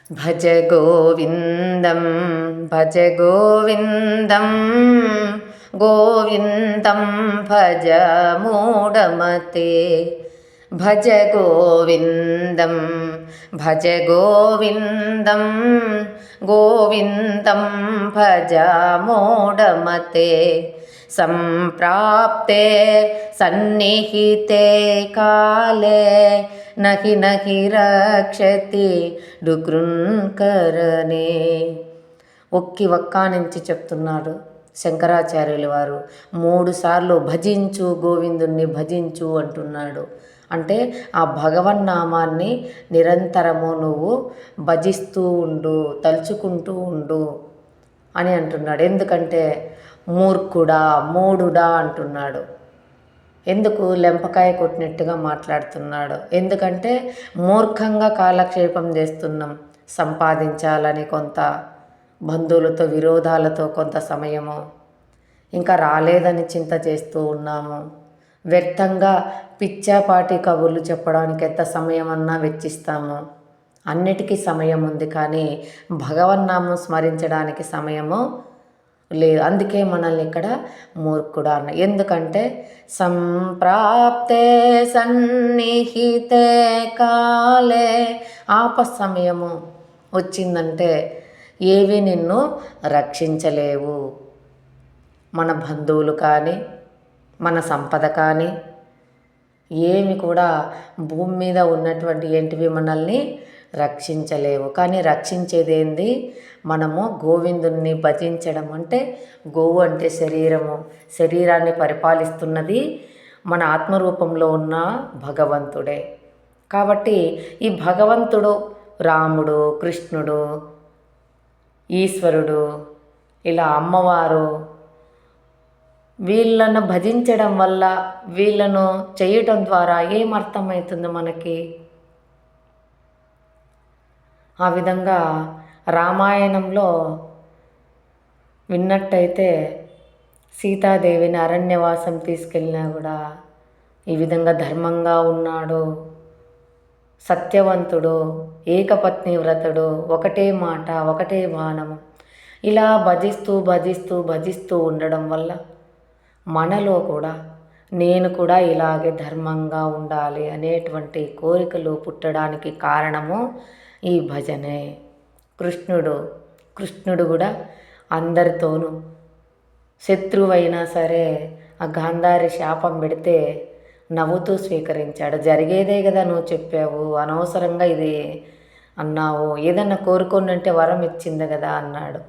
భజ గోవిందం భజ గోవిందం గోవిందం భజ మూఢమతే భజ గోవిందం భజ గోవిందం గోవిందం భజ మూఢమతే సంప్రాప్తే సన్నిహితే కాలే నహి నహి రక్షతి డుకృంకరణే. ఒక్క నుంచి చెప్తున్నాడు శంకరాచార్యుల వారు. 3 సార్లు భజించు గోవిందుణ్ణి భజించు అంటున్నాడు. అంటే ఆ భగవన్నామాన్ని నిరంతరము నువ్వు భజిస్తూ ఉండు, తలుచుకుంటూ ఉండు అని అంటున్నాడు. ఎందుకంటే మూర్ఖుడా మూఢుడా అంటున్నాడు. ఎందుకు లెంపకాయ కొట్టినట్టుగా మాట్లాడుతున్నాడు? ఎందుకంటే మూర్ఖంగా కాలక్షేపం చేస్తున్నాం. సంపాదించాలని కొంత, బంధువులతో విరోధాలతో కొంత సమయము, ఇంకా రాలేదని చింత చేస్తూ ఉన్నాము. వ్యర్థంగా పిచ్చాపాటి కబుర్లు చెప్పడానికి ఎంత సమయమన్నా వెచ్చిస్తాము. అన్నిటికీ సమయం ఉంది, కానీ భగవన్నామం స్మరించడానికి సమయము లేదు. అందుకే మనల్ని ఇక్కడ మూర్ఖుడా అన్న. ఎందుకంటే సంప్రాప్తే సన్నిహితే కాలే, సమయము వచ్చిందంటే ఏవి నిన్ను రక్షించలేవు. మన బంధువులు కానీ, మన సంపద కానీ, ఏమి కూడా భూమి మీద ఉన్నటువంటి ఏంటివి మనల్ని రక్షించలేవు. కానీ రక్షించేదేంది? మనము గోవిందుణ్ణి భజించడం. అంటే గోవు అంటే శరీరము, శరీరాన్ని పరిపాలిస్తున్నది మన ఆత్మరూపంలో ఉన్న భగవంతుడే. కాబట్టి ఈ భగవంతుడు రాముడు, కృష్ణుడు, ఈశ్వరుడు, ఇలా అమ్మవారు, వీళ్ళను భజించడం వల్ల, వీళ్ళను చేయటం ద్వారా ఏమర్థమవుతుంది మనకి? ఆ విధంగా రామాయణంలో విన్నట్టయితే సీతాదేవిని అరణ్యవాసం తీసుకెళ్ళినా కూడా ఈ విధంగా ధర్మంగా ఉన్నాడు, సత్యవంతుడు, ఏకపత్ని వ్రతుడు, ఒకటే మాట ఒకటే బాణము, ఇలా భజిస్తూ భజిస్తూ భజిస్తూ ఉండడం వల్ల మనలో కూడా నేను కూడా ఇలాగే ధర్మంగా ఉండాలి అనేటువంటి కోరికలు పుట్టడానికి కారణము ఈ భజనే. కృష్ణుడు కూడా అందరితోనూ శత్రువైనా సరే ఆ గాంధారి శాపం పెడితే నవ్వుతూ స్వీకరించాడు. జరిగేదే కదా నువ్వు చెప్పావు, అనవసరంగా ఇది అన్నావు, ఏదన్నా కోరుకొని అంటే వరం ఇచ్చింది కదా అన్నాడు.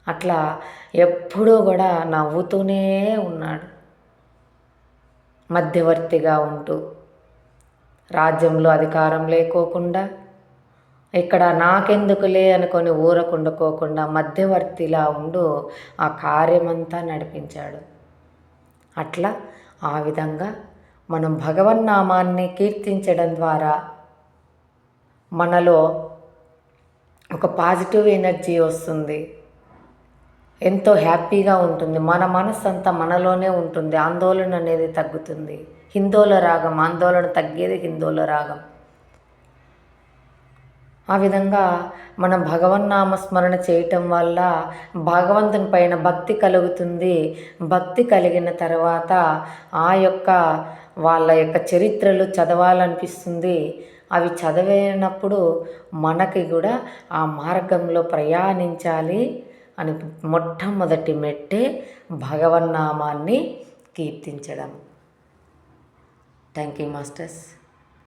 అట్లా ఎప్పుడూ కూడా నవ్వుతూనే ఉన్నాడు, మధ్యవర్తిగా ఉంటూ. రాజ్యంలో అధికారం లేకోకుండా, ఇక్కడ నాకెందుకులే అనుకొని ఊరకుండుకోకుండా మధ్యవర్తిలా ఉండు ఆ కార్యమంతా నడిపించాడు. అట్లా ఆ విధంగా మనం భగవన్నామాన్ని కీర్తించడం ద్వారా మనలో ఒక పాజిటివ్ ఎనర్జీ వస్తుంది, ఎంతో హ్యాపీగా ఉంటుంది. మన మనసు అంతా మనలోనే ఉంటుంది, ఆందోళన అనేది తగ్గుతుంది. హిందోల రాగం, ఆందోళన తగ్గేది హిందోల రాగం. ఆ విధంగా మనం భగవన్నామ స్మరణ చేయటం వల్ల భగవంతుని పైన భక్తి కలుగుతుంది. భక్తి కలిగిన తర్వాత వాళ్ళ యొక్క చరిత్రలు చదవాలనిపిస్తుంది. అవి చదివినప్పుడు మనకి కూడా ఆ మార్గంలో ప్రయాణించాలి అని మొట్టమొదటి మెట్టే భగవన్నామాన్ని కీర్తించడం. Thank you masters.